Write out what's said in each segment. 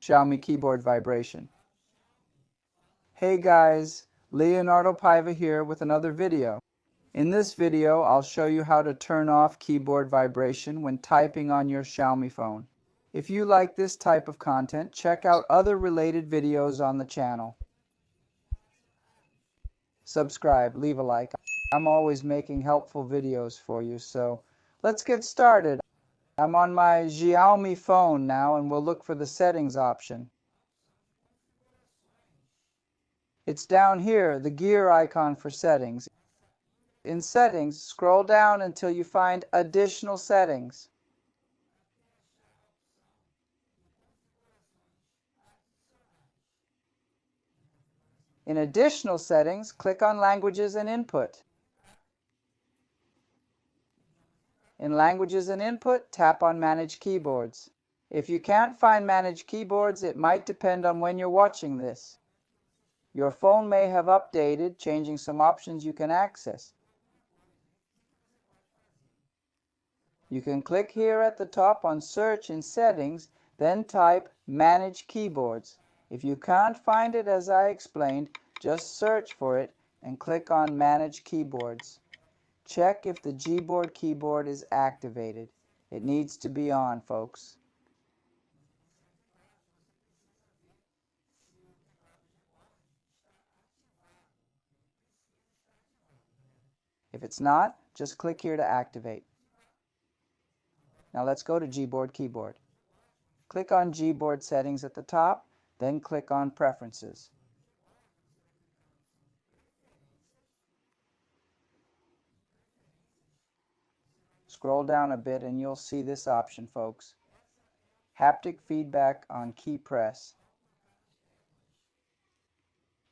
Xiaomi keyboard vibration. Hey guys, Leonardo Paiva here with another video. In this video, I'll show you how to turn off keyboard vibration when typing on your Xiaomi phone. If you like this type of content, check out other related videos on the channel. Subscribe, leave a like. I'm always making helpful videos for you, so let's get started. I'm on my Xiaomi phone now and we'll look for the settings option. It's down here, the gear icon for settings. In settings, scroll down until you find additional settings. In additional settings, click on languages and input. In languages and input, tap on manage keyboards. If you can't find manage keyboards, it might depend on when you're watching this. Your phone may have updated, changing some options you can access. You can click here at the top on Search in Settings, then type Manage Keyboards. If you can't find it as I explained, just search for it and click on Manage Keyboards. Check if the Gboard keyboard is activated. It needs to be on, folks. If it's not, just click here to activate. Now let's go to Gboard keyboard. Click on Gboard settings at the top, then click on Preferences. Scroll down a bit and you'll see this option, folks. Haptic feedback on key press.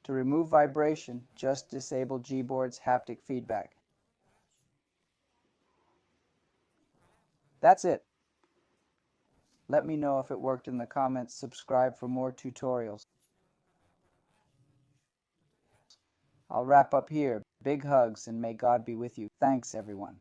To remove vibration, just disable Gboard's haptic feedback. That's it. Let me know if it worked in the comments. Subscribe for more tutorials. I'll wrap up here. Big hugs and may God be with you. Thanks, everyone.